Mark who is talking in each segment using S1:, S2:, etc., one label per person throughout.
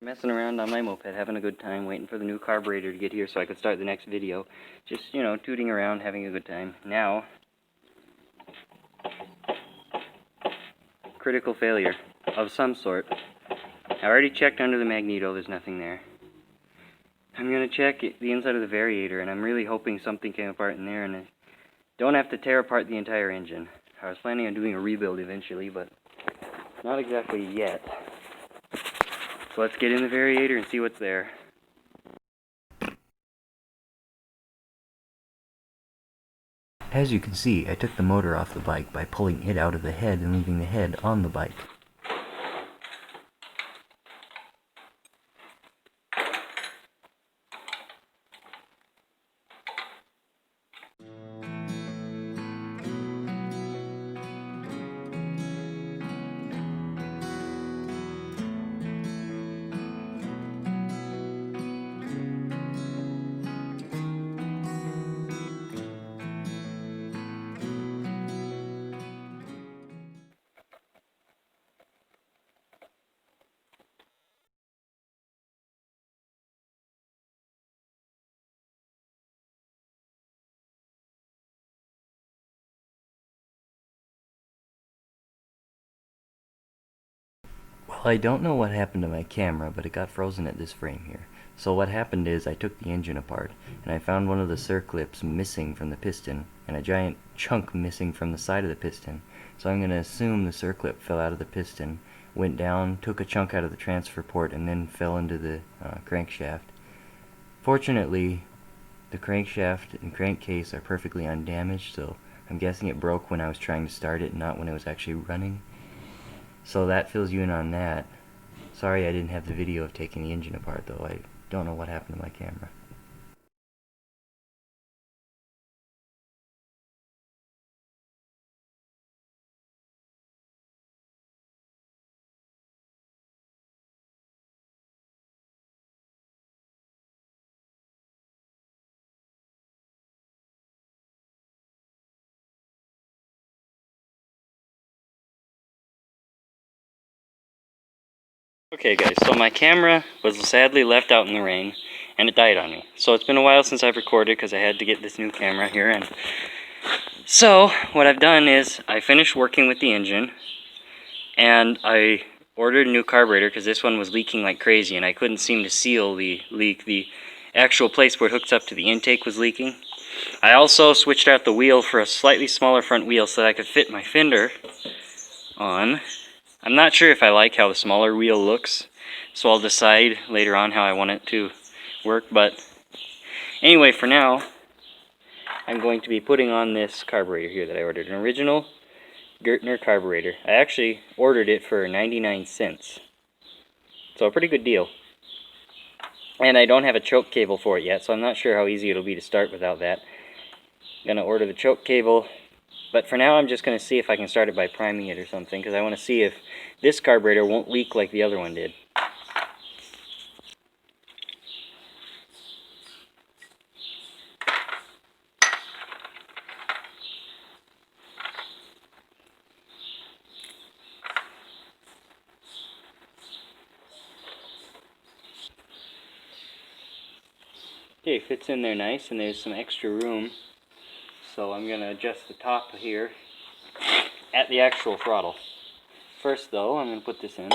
S1: Messing around on my moped, having a good time, waiting for the new carburetor to get here so I could start the next video. Just, you know, tooting around, having a good time. Now, critical failure of some sort. I already checked under the magneto, there's nothing there. I'm going to check the inside of the variator, and I'm really hoping something came apart in there and I don't have to tear apart the entire engine. I was planning on doing a rebuild eventually, but not exactly yet. So let's get in the variator and see what's there.
S2: As you can see, I took the motor off the bike by pulling it out of the head and leaving the head on the bike. Well, I don't know what happened to my camera, but it got frozen at this frame here. So what happened is I took the engine apart, and I found one of the circlips missing from the piston, and a giant chunk missing from the side of the piston. So I'm going to assume the circlip fell out of the piston, went down, took a chunk out of the transfer port, and then fell into the crankshaft. Fortunately, the crankshaft and crankcase are perfectly undamaged, so I'm guessing it broke when I was trying to start it, not when it was actually running. So that fills you in on that. Sorry I didn't have the video of taking the engine apart though. I don't know what happened to my camera.
S1: Okay guys, so my camera was sadly left out in the rain, and it died on me. So it's been a while since I've recorded because I had to get this new camera here. And so what I've done is I finished working with the engine, and I ordered a new carburetor because this one was leaking like crazy, and I couldn't seem to seal the leak. The actual place where it hooks up to the intake was leaking. I also switched out the wheel for a slightly smaller front wheel so that I could fit my fender on. I'm not sure if I like how the smaller wheel looks, so I'll decide later on how I want it to work. But anyway, for now, I'm going to be putting on this carburetor here that I ordered. An original Gertner carburetor. I actually ordered it for 99 cents. So a pretty good deal. And I don't have a choke cable for it yet, so I'm not sure how easy it'll be to start without that. I'm going to order the choke cable. But for now, I'm just going to see if I can start it by priming it or something, because I want to see if this carburetor won't leak like the other one did. Okay, fits in there nice, and there's some extra room. So I'm going to adjust the top here at the actual throttle. First though, I'm going to put this in.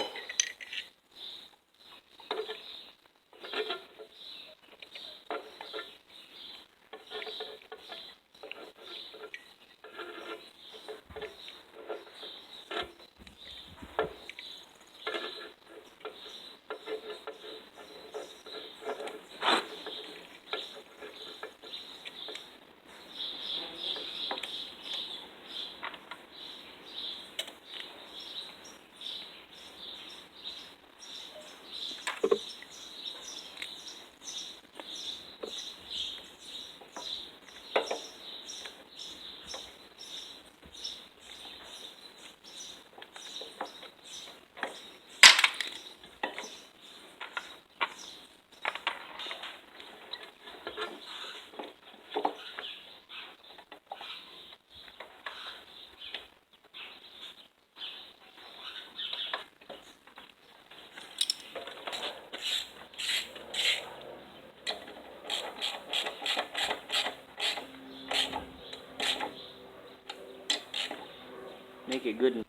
S1: make it good and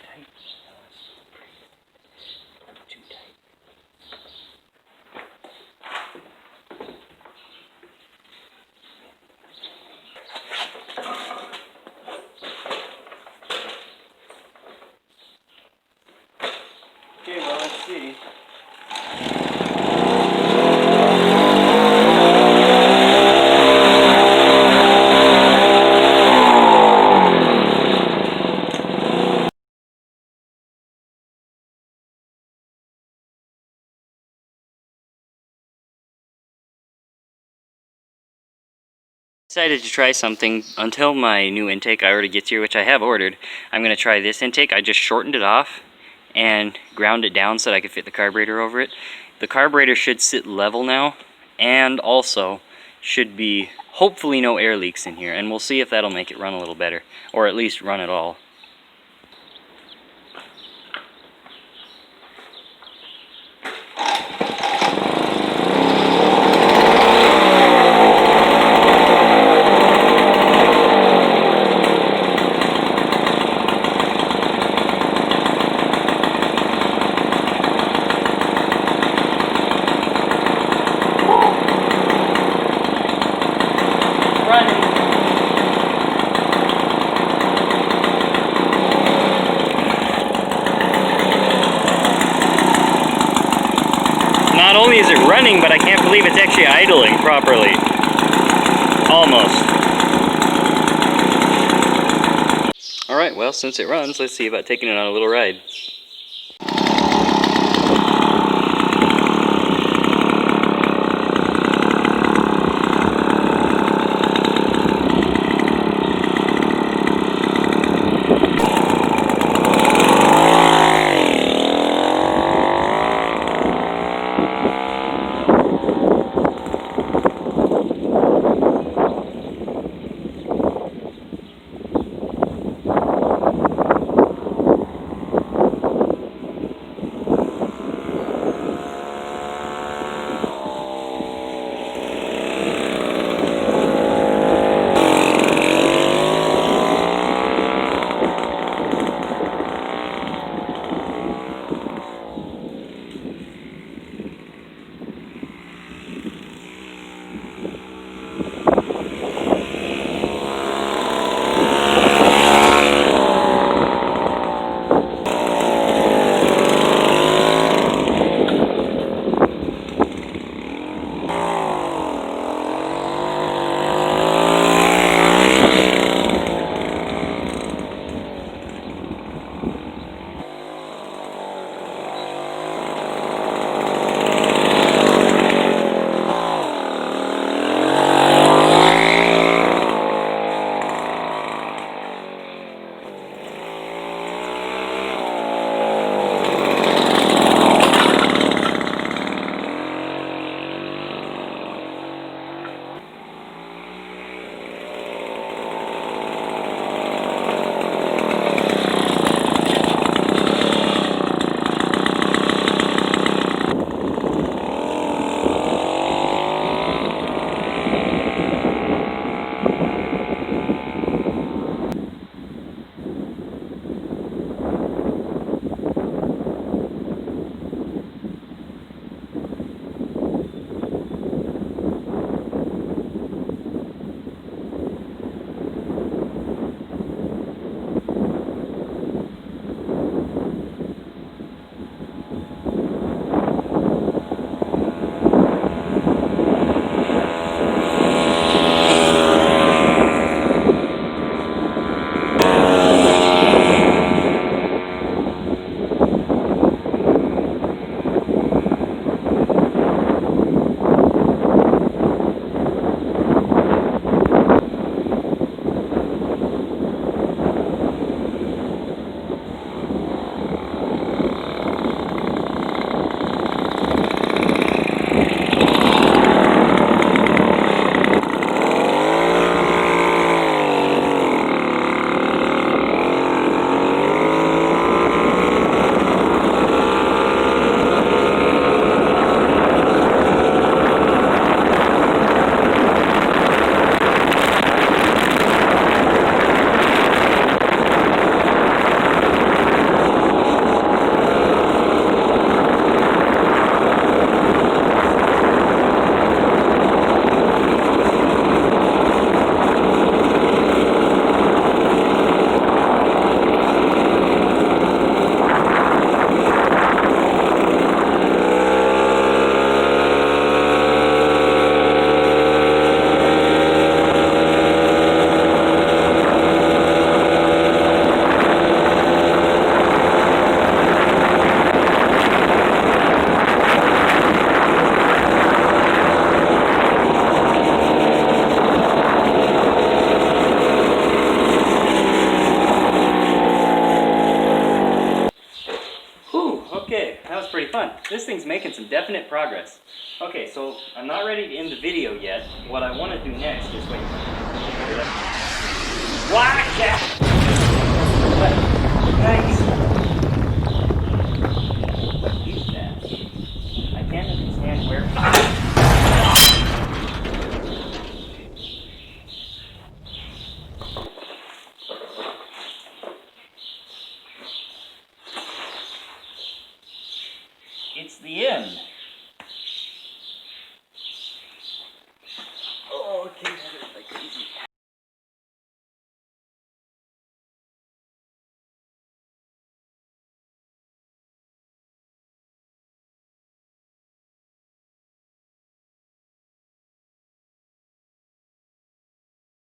S1: tight. Too tight. Okay, well, let's see. Decided to try something until my new intake already gets here, which I have ordered. I'm going to try this intake. I just shortened it off and ground it down so that I could fit the carburetor over it. The carburetor should sit level now, and also should be hopefully no air leaks in here, and we'll see if that'll make it run a little better, or at least run at all. Not only is it running, but I can't believe it's actually idling properly. Almost. Alright, well, since it runs, let's see about taking it on a little ride. pretty fun. This thing's making some definite progress. Okay, so I'm not ready to end the video yet. What I want to do next is wait. Watch out! Nice. What is that? I can't understand where. It's the end.